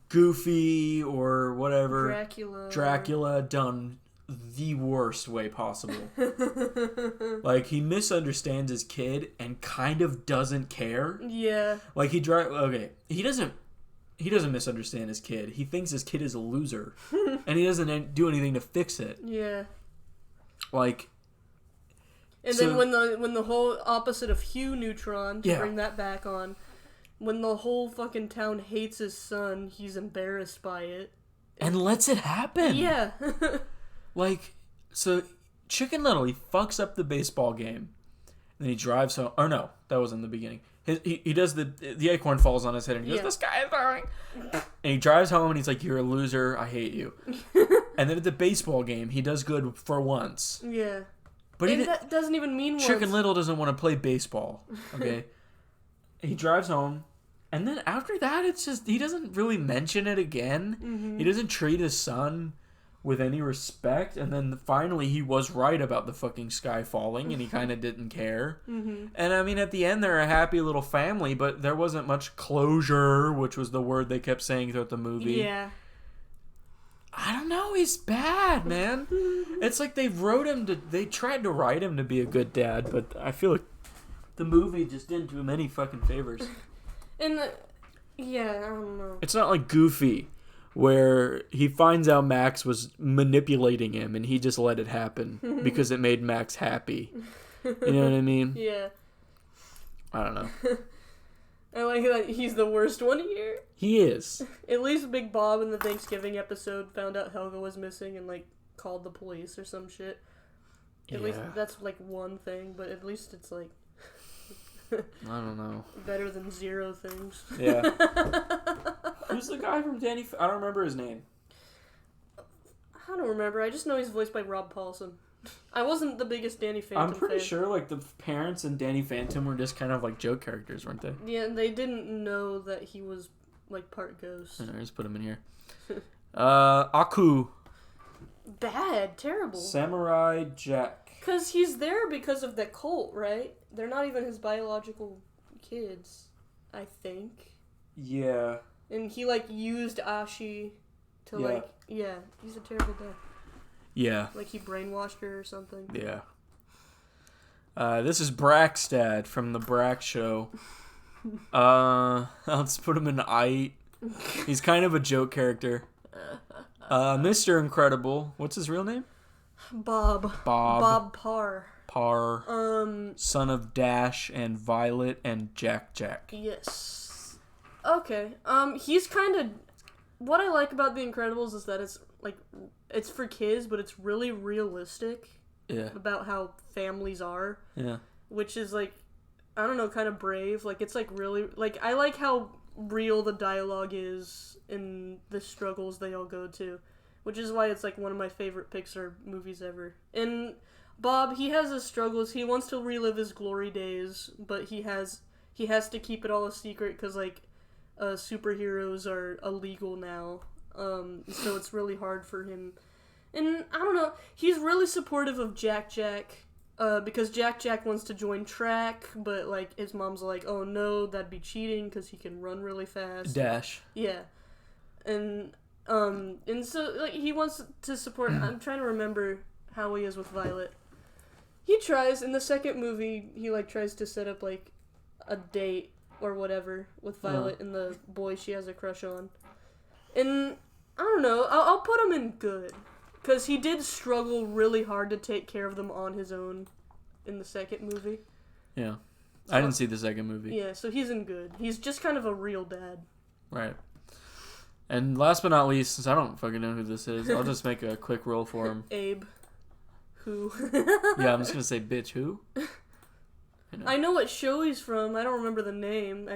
A: Goofy or whatever. Dracula done the worst way possible. Like, he misunderstands his kid and kind of doesn't care.
B: Yeah.
A: Like, he doesn't misunderstand his kid. He thinks his kid is a loser. And he doesn't do anything to fix it.
B: Yeah.
A: Like...
B: And then when the whole opposite of Hugh Neutron, to bring that back on, when the whole fucking town hates his son, he's embarrassed by it.
A: And lets it happen.
B: Yeah.
A: Like, so Chicken Little, he fucks up the baseball game. And then he drives home. Or no, that was in the beginning. He does the acorn falls on his head and he goes, "The sky is falling." And he drives home and he's like, "You're a loser. I hate you." And then at the baseball game, he does good for once.
B: Yeah.
A: But
B: that doesn't even mean
A: Chicken Little doesn't want to play baseball. Okay. He drives home. And then after that, it's just, he doesn't really mention it again. Mm-hmm. He doesn't treat his son with any respect, and then finally he was right about the fucking sky falling, and he kind of didn't care.
B: Mm-hmm.
A: And I mean, at the end, they're a happy little family, but there wasn't much closure, which was the word they kept saying throughout the movie.
B: Yeah.
A: I don't know, he's bad, man. It's like they tried to write him to be a good dad, but I feel like the movie just didn't do him any fucking favors.
B: And, yeah, I don't know.
A: It's not like Goofy, where he finds out Max was manipulating him and he just let it happen because it made Max happy. You know what I mean?
B: Yeah.
A: I don't know.
B: I like that he's the worst one here.
A: He is.
B: At least Big Bob in the Thanksgiving episode found out Helga was missing and, like, called the police or some shit. At least that's, like, one thing, but at least it's, like...
A: I don't know.
B: Better than zero things.
A: Yeah. Who's the guy from Danny... I don't remember his name.
B: I don't remember. I just know he's voiced by Rob Paulson. I wasn't the biggest Danny Phantom
A: I'm pretty
B: fan.
A: sure, like, the parents and Danny Phantom were just kind of, like, joke characters, weren't they?
B: Yeah, they didn't know that he was, like, part ghost.
A: I just put him in here. Aku.
B: Bad. Terrible.
A: Samurai Jack.
B: Because he's there because of the cult, right? They're not even his biological kids, I think.
A: Yeah.
B: And he, like, used Ashi to, like... Yeah, he's a terrible dad.
A: Yeah.
B: Like, he brainwashed her or something.
A: Yeah. This is Brack's dad from the Brack Show. Let's put him in Ite. He's kind of a joke character. Mr. Incredible. What's his real name?
B: Bob. Bob Parr.
A: Son of Dash and Violet and Jack.
B: Yes. Okay. He's kind of... What I like about The Incredibles is that it's, like, it's for kids, but it's really realistic.
A: Yeah.
B: About how families are.
A: Yeah.
B: Which is, like, I don't know, kind of brave. Like, it's, like, really... Like, I like how real the dialogue is in the struggles they all go to. Which is why it's, like, one of my favorite Pixar movies ever. And Bob, he has his struggles. He wants to relive his glory days, but he has to keep it all a secret because, like, superheroes are illegal now. So it's really hard for him. And, I don't know, he's really supportive of Jack, because Jack wants to join track, but, like, his mom's like, oh no, that'd be cheating because he can run really fast.
A: Dash.
B: Yeah. And so, like, he wants to support... I'm trying to remember how he is with Violet. He tries, in the second movie, he, like, tries to set up, like, a date or whatever with Violet and the boy she has a crush on. And, I don't know, I'll put him in good. Because he did struggle really hard to take care of them on his own in the second movie.
A: Yeah. I didn't see the second movie.
B: Yeah, so he's in good. He's just kind of a real dad.
A: Right. And last but not least, since I don't fucking know who this is, I'll just make a quick roll for him.
B: Abe. Who?
A: Yeah, I'm just going to say, bitch, who?
B: You know. I know what show he's from. I don't remember the name.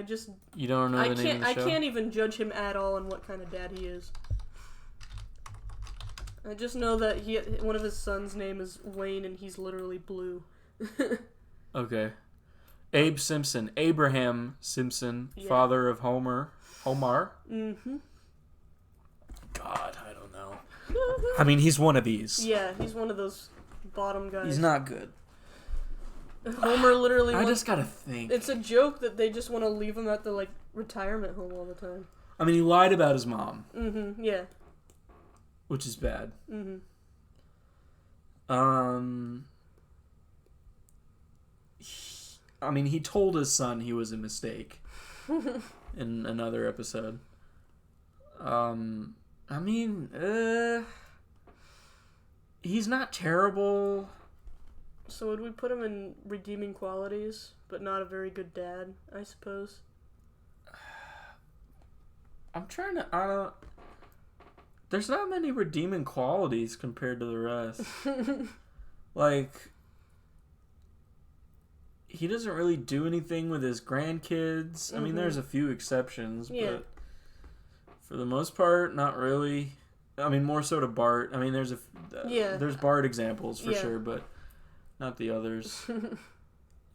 A: You don't know the name of the show?
B: I can't even judge him at all on what kind of dad he is. I just know that one of his sons' name is Wayne, and he's literally blue.
A: Okay. Abe Simpson. Abraham Simpson, father of Homer. Homar? Mm-hmm. God, I don't know. I mean, he's one of these.
B: Yeah, he's one of those bottom guys.
A: He's not good.
B: Homer literally...
A: I just gotta think.
B: It's a joke that they just want to leave him at the, like, retirement home all the time.
A: I mean, he lied about his mom.
B: Mm-hmm, yeah.
A: Which is bad.
B: Mm-hmm.
A: I mean, he told his son he was a mistake in another episode. I mean, he's not terrible.
B: So would we put him in redeeming qualities, but not a very good dad, I suppose?
A: I'm trying to... There's not many redeeming qualities compared to the rest. Like, he doesn't really do anything with his grandkids. Mm-hmm. I mean, there's a few exceptions, but for the most part, not really. I mean, more so to Bart. I mean, there's Bart examples for sure, but not the others.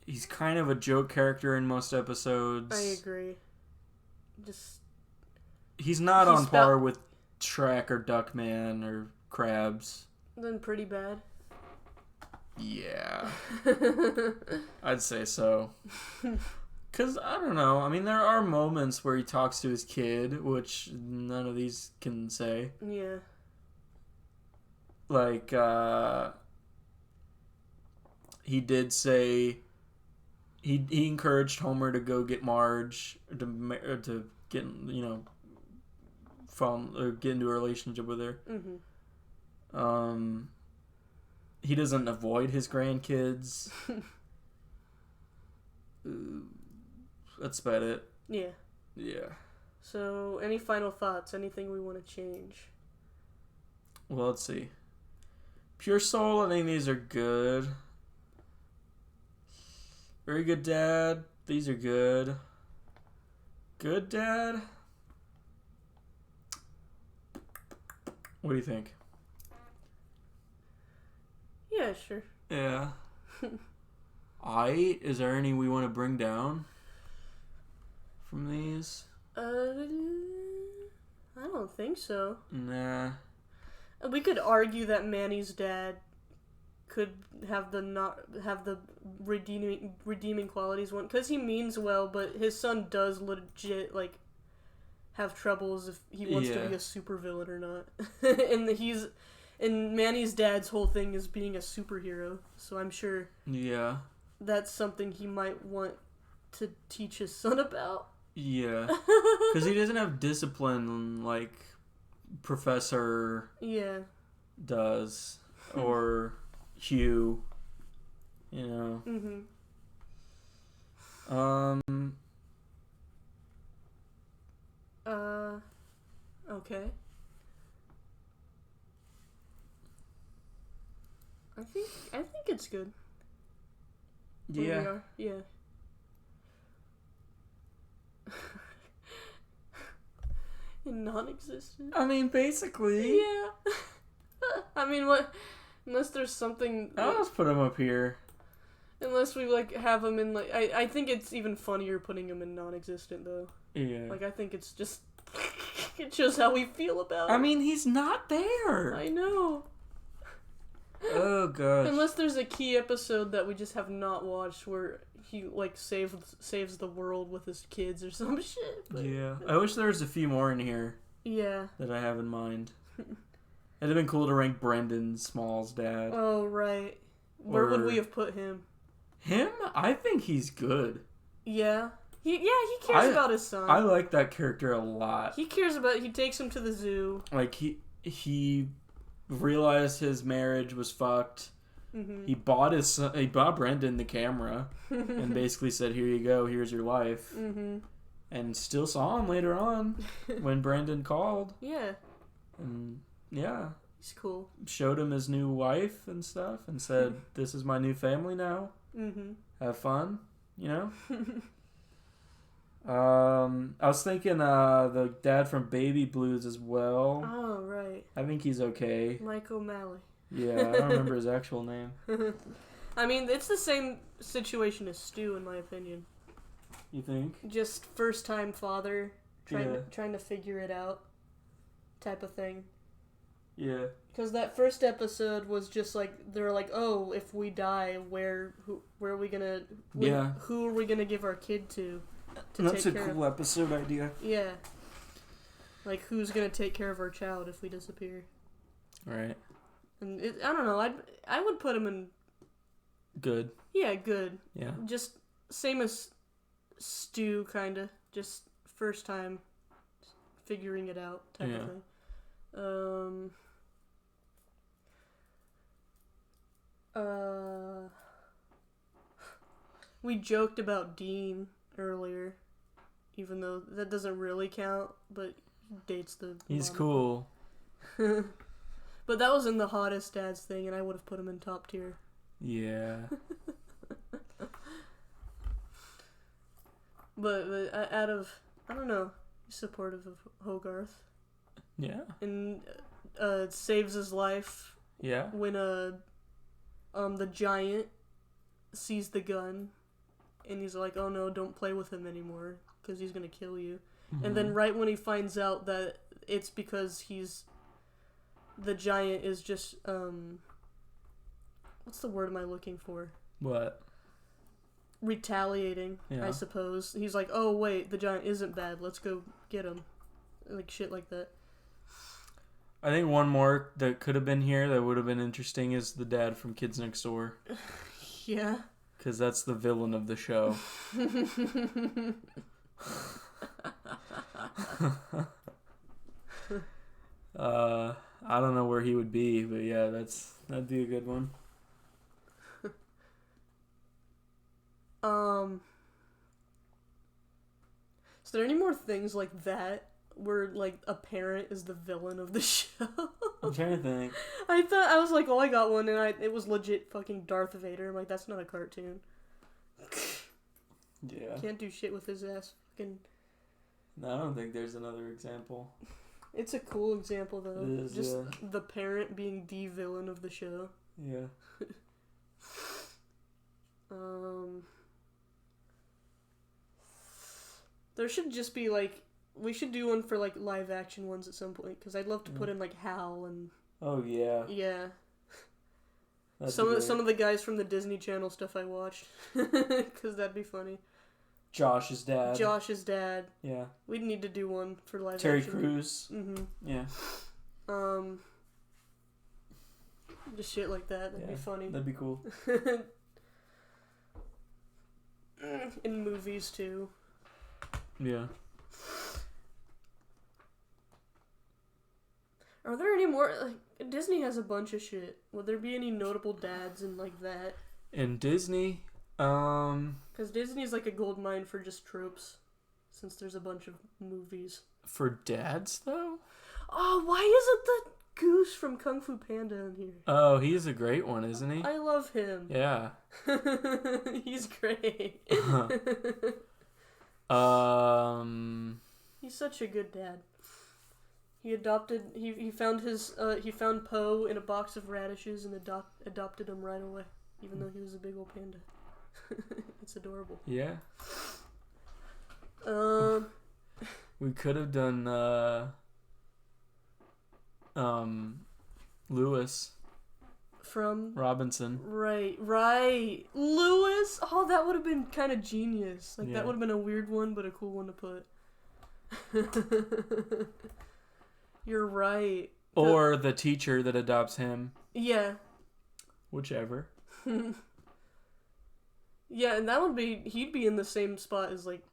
A: He's kind of a joke character in most episodes.
B: I agree.
A: He's not on par with Shrek or Duckman or crabs.
B: Then pretty bad.
A: Yeah. I'd say so. Because, I don't know. I mean, there are moments where he talks to his kid, which none of these can say.
B: Yeah.
A: Like, he did say he encouraged Homer to go get Marge, to get, you know, get into a relationship with her.
B: Mm-hmm.
A: He doesn't avoid his grandkids. That's about it.
B: Yeah.
A: Yeah.
B: So, any final thoughts? Anything we want to change?
A: Well, let's see. Pure Soul, I think these are good. Very Good Dad, these are good. Good Dad? What do you think?
B: Yeah, sure.
A: Yeah. Is there any we want to bring down from these?
B: I don't think so.
A: Nah.
B: We could argue that Manny's dad could have the redeeming qualities one, because he means well, but his son does legit like have troubles if he wants to be a supervillain or not. And Manny's dad's whole thing is being a superhero, so I'm sure that's something he might want to teach his son about.
A: Yeah. Because he doesn't have discipline like Professor does, or Hugh, you know.
B: Okay. I think it's good.
A: Yeah.
B: Yeah. Non-existent.
A: I mean, basically.
B: Yeah. I mean, what? Unless there's something.
A: I'll just put him up here.
B: Unless we like have him in like, I think it's even funnier putting him in non-existent though.
A: Yeah.
B: Like I think it's just it shows how we feel about.
A: I mean, he's not there.
B: I know.
A: Oh gosh.
B: Unless there's a key episode that we just have not watched where he like saves the world with his kids or some shit. But...
A: Yeah. I wish there was a few more in here.
B: Yeah.
A: That I have in mind. It'd have been cool to rank Brendan Small's dad.
B: Oh right. Where would we have put him?
A: Him? I think he's good.
B: Yeah. He cares about his son.
A: I like that character a lot.
B: He takes him to the zoo.
A: Like he realized his marriage was fucked. Mm-hmm. He bought Brendan the camera and basically said, "Here you go, here's your life." Mm-hmm. And still saw him later on when Brendan called. Yeah. And yeah.
B: He's cool. Showed
A: him his new wife and stuff and said, "This is my new family now. Mm-hmm. Have fun," you know? I was thinking the dad from Baby Blues as well.
B: Oh, right.
A: I think he's okay.
B: Mike O'Malley.
A: Yeah, I don't remember his actual name.
B: I mean, it's the same situation as Stu, in my opinion.
A: You think?
B: Just first-time father, trying to figure it out type of thing. Yeah. Because that first episode was just like, they're like, oh, if we die, where are we gonna... Who are we gonna give our kid to
A: that's a cool episode idea.
B: Yeah. Like, who's gonna take care of our child if we disappear?
A: Right.
B: And I don't know, I would put him in...
A: Good.
B: Yeah, good.
A: Yeah. Just
B: same as Stu, kinda. Just first time figuring it out type of thing. We joked about Dean earlier, even though that doesn't really count, but he dates the
A: He's
B: mom.
A: Cool.
B: But that was in the hottest dads thing, and I would have put him in top tier.
A: Yeah.
B: but out of, I don't know, he's supportive of Hogarth.
A: Yeah.
B: And saves his life.
A: Yeah.
B: When the giant sees the gun, and he's like, "Oh no, don't play with him anymore, because he's gonna kill you." Mm-hmm. And then right when he finds out that it's because he's the giant is just what's the word am I looking for?
A: What?
B: Retaliating, I suppose. He's like, oh wait, the giant isn't bad. Let's go get him. Like shit like that.
A: I think one more that could have been here that would have been interesting is the dad from Kids Next Door.
B: Yeah.
A: Because that's the villain of the show. I don't know where he would be, but yeah, that'd be a good one.
B: Is there any more things like that where like a parent is the villain of the show?
A: I'm trying to think.
B: I was like, oh, I got one, and it was legit fucking Darth Vader. I'm like, that's not a cartoon.
A: Yeah.
B: Can't do shit with his ass. Fucking.
A: No, I don't think there's another example.
B: It's a cool example though.
A: It is,
B: just
A: yeah.
B: the parent being the villain of the show.
A: Yeah.
B: There should just be like, we should do one for like live action ones at some point, because I'd love to put in like Hal and.
A: Oh yeah.
B: Yeah.
A: That's
B: some of the guys from the Disney Channel stuff I watched, because that'd be funny.
A: Josh's dad.
B: Yeah. We'd need to do one for live
A: Terry
B: action.
A: Crews.
B: Mm-hmm.
A: Yeah.
B: Just shit like that. That'd be funny.
A: That'd be cool.
B: In movies too.
A: Yeah.
B: Are there any more? Like, Disney has a bunch of shit. Would there be any notable dads in like that?
A: In Disney,
B: because Disney's like a gold mine for just tropes, since there's a bunch of movies.
A: For dads though?
B: Oh, why isn't the Goose from Kung Fu Panda in here?
A: Oh, he's a great one, isn't he?
B: I love him.
A: Yeah.
B: He's great. He's such a good dad. He found Poe in a box of radishes and adopted him right away, even though he was a big old panda. It's adorable.
A: Yeah. We could have done Lewis
B: from
A: Robinson.
B: Right. Lewis. Oh, that would have been kind of genius. Like that would have been a weird one, but a cool one to put. You're right.
A: Or the teacher that adopts him.
B: Yeah.
A: Whichever.
B: Yeah, and that would be, he'd be in the same spot as like,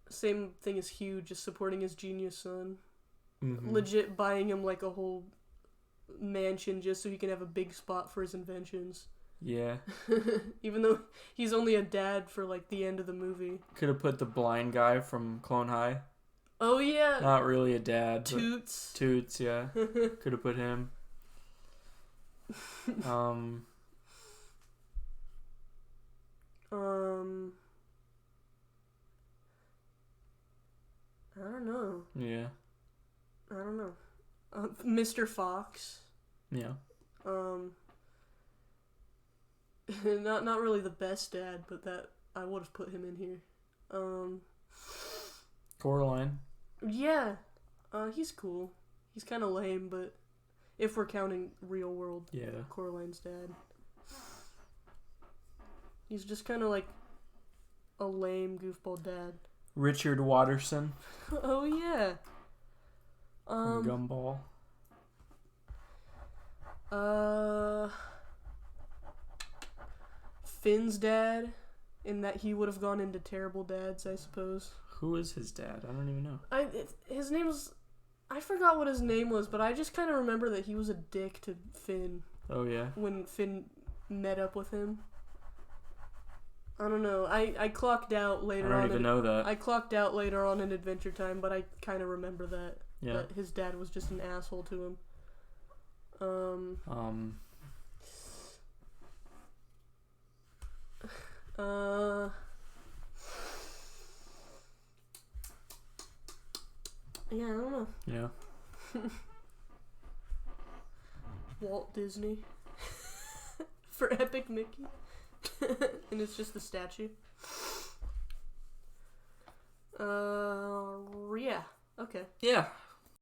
B: same thing as Hugh, just supporting his genius son. Mm-hmm. Legit buying him like a whole mansion just so he can have a big spot for his inventions.
A: Yeah.
B: Even though he's only a dad for like the end of the movie.
A: Could have put the blind guy from Clone High.
B: Oh yeah.
A: Not really a dad.
B: Toots,
A: yeah. Could have put him.
B: I don't know.
A: Yeah.
B: I don't know. Mr. Fox.
A: Yeah.
B: Not really the best dad, but that I would have put him in here.
A: Coraline.
B: Yeah. He's cool. He's kind of lame, but if we're counting real world, Coraline's dad. He's just kind of like a lame goofball dad.
A: Richard Watterson.
B: Oh yeah.
A: Gumball.
B: Finn's dad, in that he would have gone into terrible dads, I suppose.
A: Who is his dad? I don't even know.
B: His name was, I forgot what his name was, but I just kind of remember that he was a dick to Finn.
A: Oh yeah.
B: When Finn met up with him. I don't know. I clocked out later on.
A: I don't even know that.
B: I clocked out later on in Adventure Time, but I kind of remember that.
A: Yeah.
B: That his dad was just an asshole to him. Yeah, I don't know.
A: Yeah.
B: Walt Disney. For Epic Mickey. And it's just the statue. Yeah. Okay.
A: Yeah.